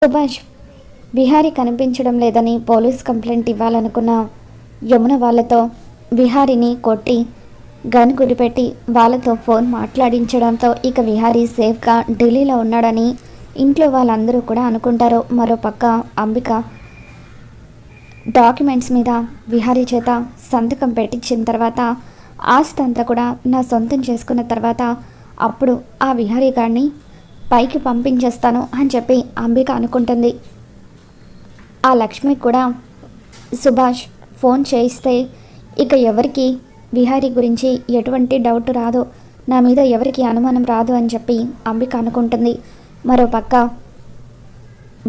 సుభాష్ విహారీ కనిపించడం లేదని police complaint ఇవ్వాలనుకున్న Yamuna వాళ్ళతో విహారీని కొట్టి గన్ గురిపెట్టి వాళ్ళతో ఫోన్ మాట్లాడించడంతో ఇక విహారీ సేఫ్గా ఢిల్లీలో ఉన్నాడని ఇంట్లో వాళ్ళందరూ కూడా అనుకుంటారు. మరోపక్క అంబిక డాక్యుమెంట్స్ మీద విహారీ చేత సంతకం పెట్టించిన తర్వాత ఆస్తి అంతా కూడా నా సొంతం చేసుకున్న తర్వాత అప్పుడు ఆ విహారీ గారిని పైకి పంపించేస్తాను అని చెప్పి అంబిక అనుకుంటుంది. ఆ లక్ష్మి కూడా సుభాష్ ఫోన్ చేయిస్తే ఇక ఎవరికి విహారీ గురించి ఎటువంటి డౌట్ రాదు, నా మీద ఎవరికి అనుమానం రాదు అని చెప్పి అంబిక అనుకుంటుంది. మరోపక్క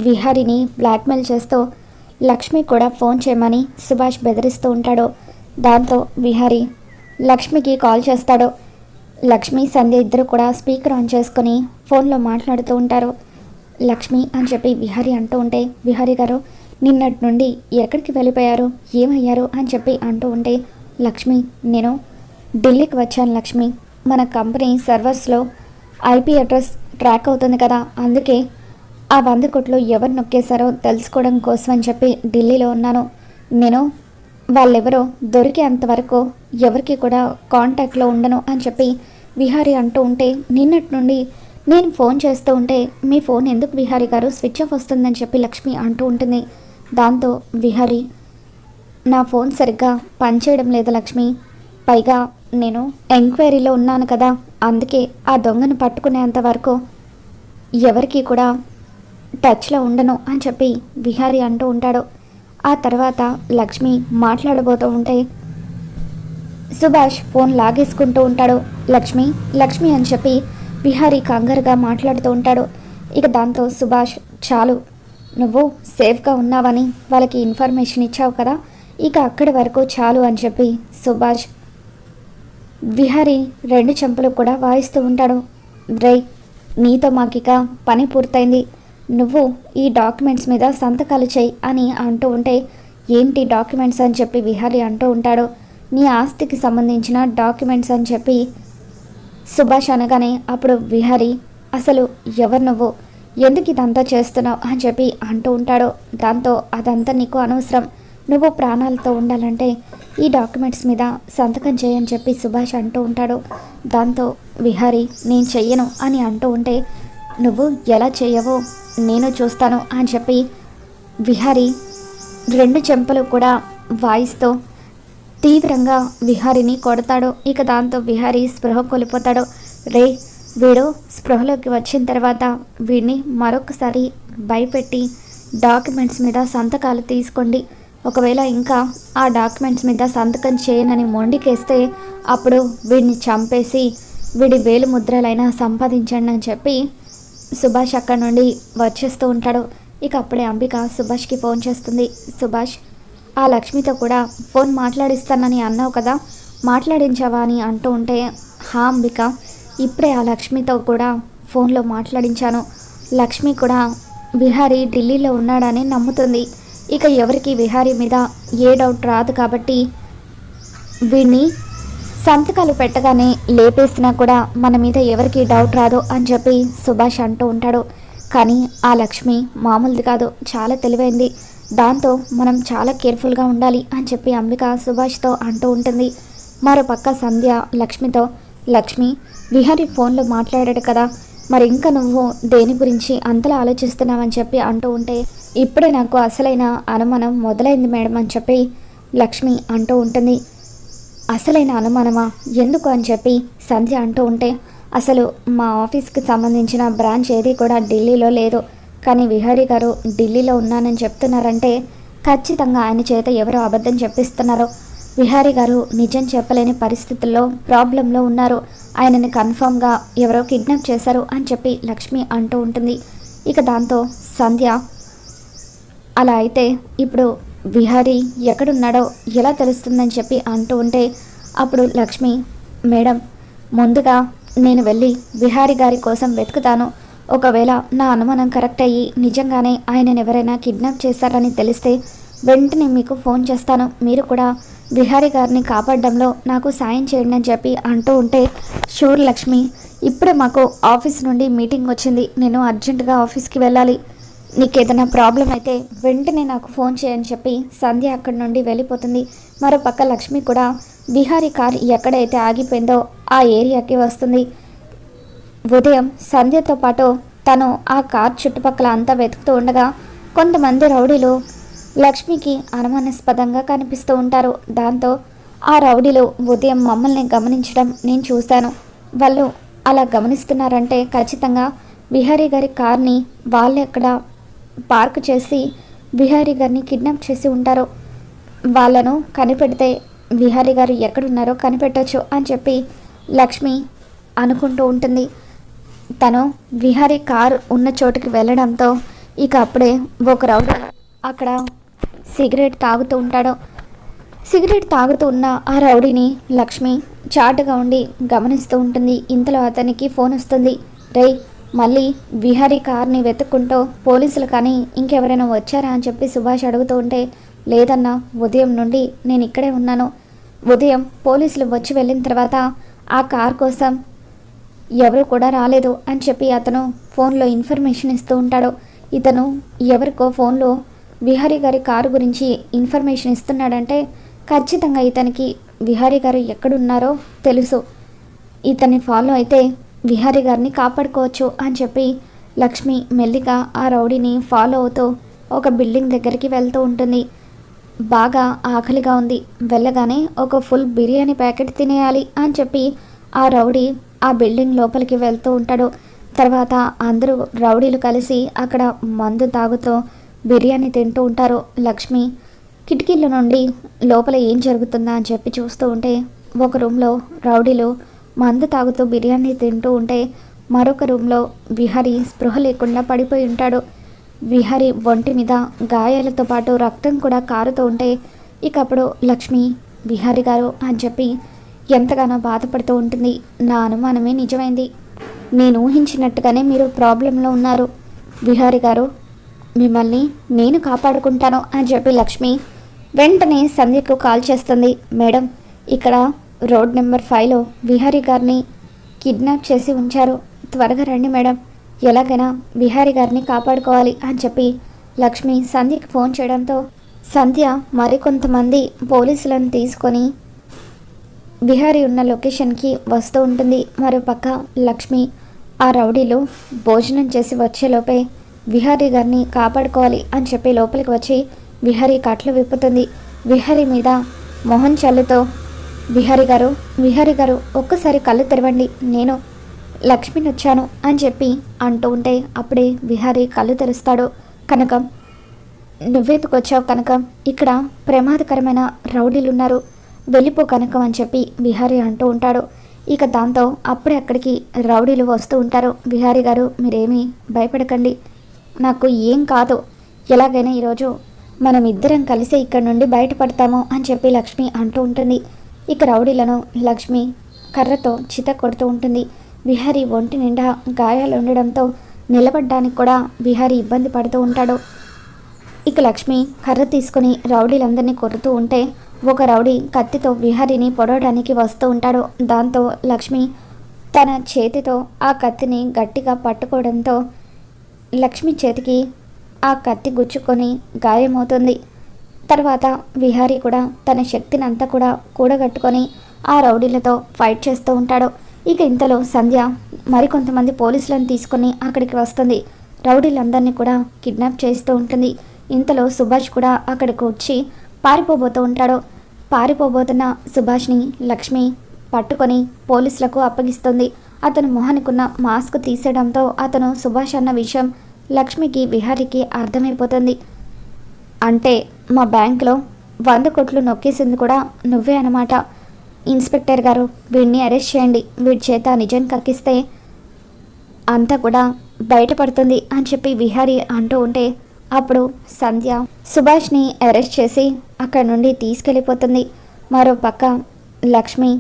విహారీని బ్లాక్మెయిల్ చేస్తూ లక్ష్మి కూడా ఫోన్ చేయమని సుభాష్ బెదిరిస్తూ ఉంటాడు. దాంతో విహారీ లక్ష్మికి కాల్ చేస్తాడు. లక్ష్మి సంధ్య ఇద్దరు కూడా స్పీకర్ ఆన్ చేసుకుని ఫోన్లో మాట్లాడుతూ ఉంటారు. లక్ష్మి అని చెప్పి విహారీ అంటూ ఉంటే, విహారీ గారు నిన్నటి నుండి ఎక్కడికి వెళ్ళిపోయారు, ఏమయ్యారు అని చెప్పి అంటూ ఉంటే, లక్ష్మి నేను ఢిల్లీకి వచ్చాను లక్ష్మి, మన కంపెనీ సర్వర్స్లో ఐపీ అడ్రస్ ట్రాక్ అవుతుంది కదా, అందుకే ఆ 100 కోట్లు ఎవరు నొక్కేశారో తెలుసుకోవడం కోసం అని చెప్పి ఢిల్లీలో ఉన్నాను. నేను వాళ్ళెవరో దొరికేంతవరకు ఎవరికి కూడా కాంటాక్ట్లో ఉండను అని చెప్పి విహారీ అంటూ ఉంటే, నిన్నటి నుండి నేను ఫోన్ చేస్తూ ఉంటే మీ ఫోన్ ఎందుకు విహారీ గారు స్విచ్ ఆఫ్ వస్తుందని చెప్పి లక్ష్మి అంటూ ఉంటుంది. దాంతో విహారీ నా ఫోన్ సరిగ్గా పనిచేయడం లేదు లక్ష్మి, పైగా నేను ఎంక్వైరీలో ఉన్నాను కదా, అందుకే ఆ దొంగను పట్టుకునేంత వరకు ఎవరికి కూడా టచ్లో ఉండను అని చెప్పి విహారీ అంటూ ఉంటాడు. ఆ తర్వాత లక్ష్మి మాట్లాడబోతూ ఉంటే సుభాష్ ఫోన్ లాగేసుకుంటూ ఉంటాడు. లక్ష్మి లక్ష్మి అని చెప్పి విహారీ కంగారుగా మాట్లాడుతూ ఉంటాడు. ఇక దాంతో సుభాష్ చాలు, నువ్వు సేఫ్గా ఉన్నావని వాళ్ళకి ఇన్ఫర్మేషన్ ఇచ్చావు కదా, ఇక అక్కడి వరకు చాలు అని చెప్పి సుభాష్ విహారీ 2 చెంపలు కూడా వాయిస్తూ ఉంటాడు. రే నీతో మాకిక పని పూర్తయింది, నువ్వు ఈ డాక్యుమెంట్స్ మీద సంతకాలు చేయి అని అంటూ ఉంటే, ఏంటి డాక్యుమెంట్స్ అని చెప్పి విహారీ అంటూ ఉంటాడు. నీ ఆస్తికి సంబంధించిన డాక్యుమెంట్స్ అని చెప్పి సుభాష్ అనగానే అప్పుడు విహారీ అసలు ఎవరు నువ్వు, ఎందుకు ఇదంతా చేస్తున్నావు అని చెప్పి అంటూ ఉంటాడు. దాంతో అదంతా నీకు అనవసరం, నువ్వు ప్రాణాలతో ఉండాలంటే ఈ డాక్యుమెంట్స్ మీద సంతకం చేయని చెప్పి సుభాష్ అంటూ ఉంటాడు. దాంతో విహారీ నేను చెయ్యను అని అంటూ ఉంటే, నువ్వు ఎలా చేయవో నేను చూస్తాను అని చెప్పి విహారీ 2 చెంపలు కూడా వాయిస్తూ తీవ్రంగా విహారీని కొడతాడు. ఇక దాంతో విహారీ స్పృహ కోల్పోతాడు. రే వీడు స్పృహలోకి వచ్చిన తర్వాత వీడిని మరొకసారి భయపెట్టి డాక్యుమెంట్స్ మీద సంతకాలు తీసుకోండి, ఒకవేళ ఇంకా ఆ డాక్యుమెంట్స్ మీద సంతకం చేయనని మొండికేస్తే అప్పుడు వీడిని చంపేసి వీడి వేలు ముద్రలైనా సంపాదించండి అని చెప్పి సుభాష్ అక్కడి నుండి వచ్చేస్తూ ఉంటాడు. ఇక అప్పుడే అంబిక సుభాష్కి ఫోన్ చేస్తుంది. సుభాష్ ఆ లక్ష్మితో కూడా ఫోన్ మాట్లాడిస్తానని అన్నావు కదా, మాట్లాడించావా అని అంటూ ఉంటే, హా అంబిక ఇప్పుడే ఆ లక్ష్మితో కూడా ఫోన్లో మాట్లాడించాను, లక్ష్మి కూడా విహారీ ఢిల్లీలో ఉన్నాడని నమ్ముతుంది, ఇక ఎవరికి విహారీ మీద ఏ డౌట్ రాదు కాబట్టి వీడిని సంతకాలు పెట్టగానే లేపేసినా కూడా మన మీద ఎవరికి డౌట్ రాదు అని చెప్పి సుభాష్ అంటూ ఉంటాడు. కానీ ఆ లక్ష్మి మామూలుది కాదు, చాలా తెలివైంది, దాంతో మనం చాలా కేర్ఫుల్గా ఉండాలి అని చెప్పి అంబిక సుభాష్తో అంటూ ఉంటుంది. మరోపక్క సంధ్య లక్ష్మితో, లక్ష్మి విహారీ ఫోన్లో మాట్లాడాడు కదా, మరి ఇంకా నువ్వు దేని గురించి అంతలా ఆలోచిస్తున్నావని చెప్పి అంటూ ఉంటే, ఇప్పుడే నాకు అసలైన అనుమానం మొదలైంది మేడం అని చెప్పి లక్ష్మి అంటూ ఉంటుంది. అసలైన అనుమానమా, ఎందుకు అని చెప్పి సంధ్య అంటూ ఉంటే, అసలు మా ఆఫీస్కి సంబంధించిన బ్రాంచ్ ఏది కూడా ఢిల్లీలో లేదు, కానీ విహారీ గారు ఢిల్లీలో ఉన్నానని చెప్తున్నారంటే ఖచ్చితంగా ఆయన చేత ఎవరో అబద్ధం చెప్పిస్తున్నారో, విహారీ గారు నిజం చెప్పలేని పరిస్థితుల్లో ప్రాబ్లంలో ఉన్నారు, ఆయనని కన్ఫర్మ్గా ఎవరో కిడ్నాప్ చేశారు అని చెప్పి లక్ష్మి అంటూ ఉంటుంది. ఇక దాంతో సంధ్య అలా అయితే ఇప్పుడు విహారీ ఎక్కడున్నాడో ఎలా తెలుస్తుందని చెప్పి అంటూ ఉంటే, అప్పుడు లక్ష్మి మేడం ముందుగా నేను వెళ్ళి విహారీ గారి కోసం వెతుకుతాను, ఒకవేళ నా అనుమానం కరెక్ట్ అయ్యి నిజంగానే ఆయనను ఎవరైనా కిడ్నాప్ చేశారని తెలిస్తే వెంటనే మీకు ఫోన్ చేస్తాను, మీరు కూడా విహారీ గారిని కాపాడడంలో నాకు సాయం చేయండి అని చెప్పి అంటూ ఉంటే, షూర్ లక్ష్మి, ఇప్పుడే మాకు ఆఫీస్ నుండి మీటింగ్ వచ్చింది, నేను అర్జెంటుగా ఆఫీస్కి వెళ్ళాలి, నీకేదైనా ప్రాబ్లం అయితే వెంటనే నాకు ఫోన్ చేయని చెప్పి సంధ్య అక్కడి నుండి వెళ్ళిపోతుంది. మరో పక్క లక్ష్మి కూడా విహారీ కార్ ఎక్కడైతే ఆగిపోయిందో ఆ ఏరియాకి వస్తుంది. ఉదయం సంధ్యతో పాటు తను ఆ కార్ చుట్టుపక్కల అంతా వెతుకుతూ ఉండగా కొంతమంది రౌడీలు లక్ష్మికి అనుమానాస్పదంగా కనిపిస్తూ ఉంటారు. దాంతో ఆ రౌడీలు ఉదయం మమ్మల్ని గమనించడం నేను చూశాను, వాళ్ళు అలా గమనిస్తున్నారంటే ఖచ్చితంగా విహారీ గారి కార్ని వాళ్ళు ఎక్కడ పార్క్ చేసి విహారీ గారిని కిడ్నాప్ చేసి ఉంటారు, వాళ్ళను కనిపెడితే విహారీ గారు ఎక్కడున్నారో కనిపెట్టవచ్చు అని చెప్పి లక్ష్మి అనుకుంటూ ఉంటుంది. తను విహారీ కార్ ఉన్న చోటుకి వెళ్ళడంతో ఇక అప్పుడే ఒక రౌడీ అక్కడ సిగరెట్ తాగుతూ ఉంటాడు. సిగరెట్ తాగుతూ ఉన్న ఆ రౌడీని లక్ష్మి చాటుగా ఉండి గమనిస్తూ ఉంటుంది. ఇంతలో అతనికి ఫోన్ వస్తుంది. రేయ్, మళ్ళీ విహారీ కార్ని వెతుక్కుంటూ పోలీసులు కానీ ఇంకెవరైనా వచ్చారా అని చెప్పి సుభాష్ అడుగుతూ ఉంటే, లేదన్నా, ఉదయం నుండి నేను ఇక్కడే ఉన్నాను, ఉదయం పోలీసులు వచ్చి వెళ్ళిన తర్వాత ఆ కార్ కోసం ఎవరు కూడా రాలేదు అని చెప్పి అతను ఫోన్లో ఇన్ఫర్మేషన్ ఇస్తూ ఉంటాడు. ఇతను ఎవరికో ఫోన్లో విహారీ గారి కారు గురించి ఇన్ఫర్మేషన్ ఇస్తున్నాడంటే ఖచ్చితంగా ఇతనికి విహారీ గారు ఎక్కడున్నారో తెలుసు, ఇతన్ని ఫాలో అయితే విహారీ గారిని కాపాడుకోవచ్చు అని చెప్పి లక్ష్మి మెల్లిగా ఆ రౌడీని ఫాలో అవుతూ ఒక బిల్డింగ్ దగ్గరికి వెళ్తూ ఉంటుంది. బాగా ఆకలిగా ఉంది, వెళ్ళగానే ఒక ఫుల్ బిర్యానీ ప్యాకెట్ తినేయాలి అని చెప్పి ఆ రౌడీ ఆ బిల్డింగ్ లోపలికి వెళ్తూ ఉంటాడు. తర్వాత అందరూ రౌడీలు కలిసి అక్కడ మందు తాగుతూ బిర్యానీ తింటూ ఉంటారు. లక్ష్మి కిటికీల నుండి లోపల ఏం జరుగుతుందా అని చెప్పి చూస్తూ ఉంటే ఒక రూమ్లో రౌడీలు మందు తాగుతూ బిర్యానీ తింటూ ఉంటే మరొక రూమ్లో విహారీ స్పృహ లేకుండా పడిపోయి ఉంటాడు. విహారీ ఒంటి మీద గాయాలతో పాటు రక్తం కూడా కారుతూ ఉంటే ఇక అప్పుడు లక్ష్మి విహారీ గారు అని చెప్పి ఎంతగానో బాధపడుతూ ఉంటుంది. నా అనుమానమే నిజమైంది, నేను ఊహించినట్టుగానే మీరు ప్రాబ్లంలో ఉన్నారు విహారీ గారు, మిమ్మల్ని నేను కాపాడుకుంటాను అని చెప్పి లక్ష్మి వెంటనే సంధ్యకు కాల్ చేస్తుంది. మేడం, ఇక్కడ రోడ్ నెంబర్ 5లో విహారీ గారిని కిడ్నాప్ చేసి ఉంచారు, త్వరగా రండి మేడం, ఎలాగైనా విహారీ గారిని కాపాడుకోవాలి అని చెప్పి లక్ష్మి సంధ్యకి ఫోన్ చేయడంతో సంధ్య మరికొంతమంది పోలీసులను తీసుకొని విహారీ ఉన్న లొకేషన్కి వస్తూ ఉంటుంది. మరోపక్క లక్ష్మి ఆ రౌడీలు భోజనం చేసి వచ్చేలోపే విహారీ గారిని కాపాడుకోవాలి అని చెప్పి లోపలికి వచ్చి విహారీ కట్లు విప్పుతుంది. విహారీ మీద మొహం చల్లుతో, విహారీ గారు ఒక్కసారి కళ్ళు తెరవండి, నేను లక్ష్మిని వచ్చాను అని చెప్పి అంటూ ఉంటే అప్పుడే విహారీ కళ్ళు తెరుస్తాడు. కనకం, నువ్వెందుకు వచ్చావు కనకం, ఇక్కడ ప్రమాదకరమైన రౌడీలు ఉన్నారు, వెళ్ళిపో కనకం అని చెప్పి విహారీ అంటూ ఉంటాడు. ఇక దాంతో అప్పుడే అక్కడికి రౌడీలు వస్తూ ఉంటారు. విహారీ గారు, మీరేమీ భయపడకండి, నాకు ఏం కాదు, ఎలాగైనా ఈరోజు మనం ఇద్దరం కలిసి ఇక్కడ నుండి బయటపడతాము అని చెప్పి లక్ష్మి అంటూ ఉంటుంది. ఇక రౌడీలను లక్ష్మి కర్రతో చిత కొడుతూ ఉంటుంది. విహారీ ఒంటి నిండా గాయాలు ఉండడంతో నిలబడడానికి కూడా విహారీ ఇబ్బంది పడుతూ ఉంటాడు. ఇక లక్ష్మి కర్ర తీసుకుని రౌడీలందరినీ కొడుతూ ఉంటే ఒక రౌడీ కత్తితో విహారీని పొడవడానికి వస్తూ ఉంటాడు. దాంతో లక్ష్మి తన చేతితో ఆ కత్తిని గట్టిగా పట్టుకోవడంతో లక్ష్మి చేతికి ఆ కత్తి గుచ్చుకొని గాయమవుతుంది. తర్వాత విహారీ కూడా తన శక్తిని అంతా కూడా కూడగట్టుకొని ఆ రౌడీలతో ఫైట్ చేస్తూ ఉంటాడు. ఇక ఇంతలో సంధ్య మరికొంతమంది పోలీసులను తీసుకొని అక్కడికి వస్తుంది. రౌడీలందరినీ కూడా కిడ్నాప్ చేస్తూ ఉంటుంది. ఇంతలో సుభాష్ కూడా అక్కడికి వచ్చి పారిపోబోతూ ఉంటాడు. పారిపోబోతున్న సుభాష్ని లక్ష్మి పట్టుకొని పోలీసులకు అప్పగిస్తుంది. అతను మొహానికున్న మాస్క్ తీసేయడంతో అతను సుభాష్ అన్న విషయం లక్ష్మికి విహారీకి అర్థమైపోతుంది. అంటే మా బ్యాంకులో 100 కోట్లు నొక్కేసింది కూడా నువ్వే అన్నమాట. ఇన్స్పెక్టర్ గారు, వీడిని అరెస్ట్ చేయండి, వీడి చేత నిజం కక్కిస్తే అంతా కూడా బయటపడుతుంది అని చెప్పి విహారీ అంటూ ఉంటే అప్పుడు సంధ్య సుభాష్ని అరెస్ట్ చేసి అక్కడ నుండి తీసుకెళ్ళిపోతుంది. మరో పక్క లక్ష్మి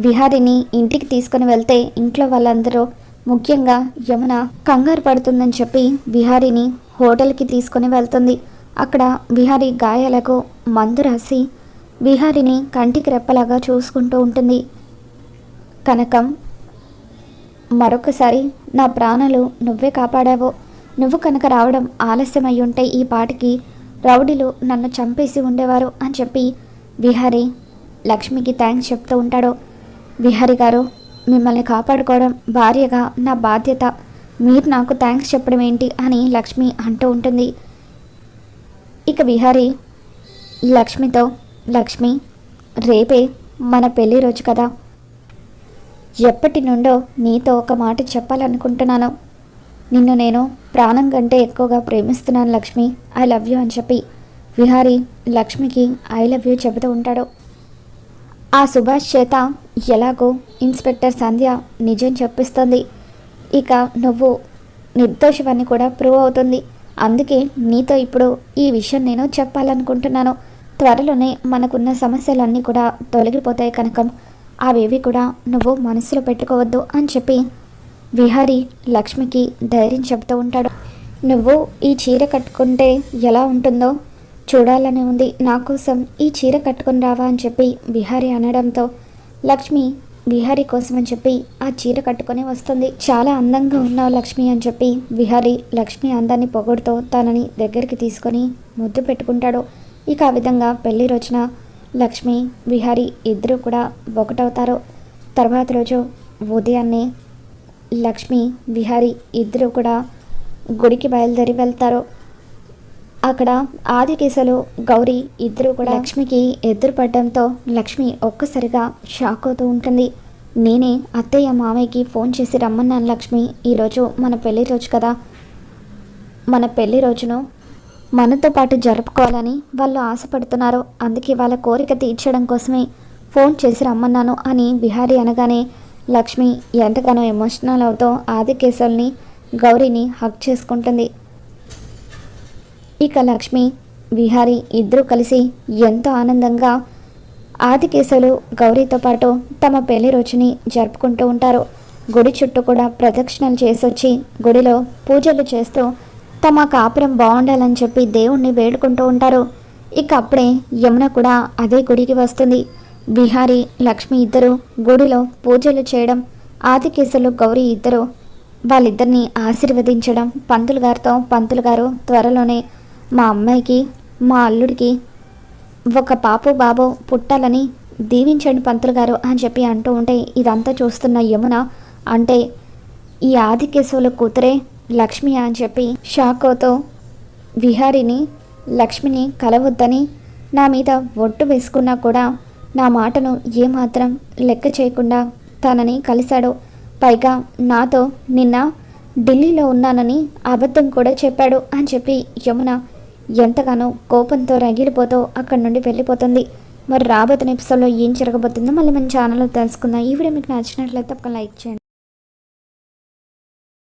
విహారీని ఇంటికి తీసుకుని వెళ్తే ఇంట్లో వాళ్ళందరూ ముఖ్యంగా యమున కంగారు పడుతుందని చెప్పి విహారీని హోటల్కి తీసుకొని వెళ్తుంది. అక్కడ విహారీ గాయాలకు మందు రాసి విహారీని కంటికి రెప్పలాగా చూసుకుంటూ ఉంటుంది. కనకం, మరొకసారి నా ప్రాణాలు నువ్వే కాపాడావు, నువ్వు కనుక రావడం ఆలస్యం అయి ఉంటే ఈ పాటికి రౌడీలు నన్ను చంపేసి ఉండేవారు అని చెప్పి విహారీ లక్ష్మికి థ్యాంక్స్ చెప్తూ ఉంటాడు. విహారీ గారు, మిమ్మల్ని కాపాడుకోవడం భార్యగా నా బాధ్యత, మీరు నాకు థ్యాంక్స్ చెప్పడం ఏంటి అని లక్ష్మి అంటూ ఉంటుంది. ఇక విహారీ లక్ష్మితో, లక్ష్మి రేపే మన పెళ్లి రోజు కదా, ఎప్పటి నుండో నీతో ఒక మాట చెప్పాలనుకుంటున్నాను. నిన్ను నేను ప్రాణం కంటే ఎక్కువగా ప్రేమిస్తున్నాను లక్ష్మి, ఐ లవ్ యూ అని చెప్పి విహారీ లక్ష్మికి ఐ లవ్ యూ చెబుతూ ఉంటాడు. ఆ సుభాష్ చేత ఎలాగో ఇన్స్పెక్టర్ సంధ్య నిజం చెప్పిస్తుంది. ఇక నువ్వు నిర్దోషమని కూడా ప్రూవ్ అవుతుంది. అందుకే నీతో ఇప్పుడు ఈ విషయం నేను చెప్పాలనుకుంటున్నాను. త్వరలోనే మనకున్న సమస్యలన్నీ కూడా తొలగిపోతాయి కనుక అవేవి కూడా నువ్వు మనసులో పెట్టుకోవద్దు అని చెప్పి విహారీ లక్ష్మికి ధైర్యం చెబుతూ ఉంటాడు. నువ్వు ఈ చీర కట్టుకుంటే ఎలా ఉంటుందో చూడాలని ఉంది, నా కోసం ఈ చీర కట్టుకుని రావా అని చెప్పి విహారీ అనడంతో లక్ష్మి విహారీ కోసం అని చెప్పి ఆ చీర కట్టుకొని వస్తుంది. చాలా అందంగా ఉన్నావు లక్ష్మి అని చెప్పి విహారీ లక్ష్మి అందాన్ని పొగడుతూ తనని దగ్గరికి తీసుకొని ముద్దు పెట్టుకుంటాడు. ఇక ఆ విధంగా పెళ్లి రోజున లక్ష్మి విహారీ ఇద్దరు కూడా ఒకటవుతారు. తర్వాత రోజు ఉదయాన్నే లక్ష్మి విహారీ ఇద్దరు కూడా గుడికి బయలుదేరి వెళ్తారు. అక్కడ ఆదికేశలు గౌరీ ఇద్దరు కూడా లక్ష్మికి ఎదురుపడడంతో లక్ష్మి ఒక్కసారిగా షాక్ అవుతూ ఉంటుంది. నేనే అత్తయ్య మామయ్యకి ఫోన్ చేసి రమ్మన్నాను లక్ష్మి, ఈరోజు మన పెళ్లి రోజు కదా, మన పెళ్లి రోజును మనతో పాటు జరుపుకోవాలని వాళ్ళు ఆశపడుతున్నారు, అందుకే వాళ్ళ కోరిక తీర్చడం కోసమే ఫోన్ చేసి రమ్మన్నాను అని విహారీ అనగానే లక్ష్మి ఎంతగానో ఎమోషనల్ అవుతూ ఆదికేశల్ని గౌరీని హక్ చేసుకుంటుంది. ఇక లక్ష్మి విహారీ ఇద్దరూ కలిసి ఎంతో ఆనందంగా ఆదికేశలు గౌరీతో పాటు తమ పెళ్లి రోజుని జరుపుకుంటూ ఉంటారు. గుడి చుట్టూ కూడా ప్రదక్షిణలు చేసొచ్చి గుడిలో పూజలు చేస్తూ తమ కాపురం బాగుండాలని చెప్పి దేవుణ్ణి వేడుకుంటూ ఉంటారు. ఇక అప్పుడే యమున కూడా అదే గుడికి వస్తుంది. విహారీ లక్ష్మి ఇద్దరు గుడిలో పూజలు చేయడం, ఆదికేశలు గౌరీ ఇద్దరు వాళ్ళిద్దరిని ఆశీర్వదించడం, పంతులు గారితో పంతులు గారు త్వరలోనే మా అమ్మాయికి మా అల్లుడికి ఒక పాపో బాబో పుట్టాలని దీవించండి పంతులు గారు అని చెప్పి అంటూ ఉంటే ఇదంతా చూస్తున్న యమున, అంటే ఈ ఆదికేశవుల కూతురే లక్ష్మి అని చెప్పి షాక్ అవుతూ విహారీని లక్ష్మిని కలవద్దని నా మీద ఒట్టు వేసుకున్నా కూడా నా మాటను ఏమాత్రం లెక్క చేయకుండా తనని కలిశాడు. పైగా నాతో నిన్న ఢిల్లీలో ఉన్నానని అబద్ధం కూడా చెప్పాడు అని చెప్పి యమున ఎంతగానో కోపంతో రగిలిపోతూ అక్కడి నుండి వెళ్ళిపోతుంది. మరి రాబోతున్న ఎపిసోడ్లో ఏం జరగబోతుందో మళ్ళీ మన ఛానల్లో తెలుసుకుందాం. ఈ వీడియో మీకు నచ్చినట్లయితే ఒక లైక్ చేయండి.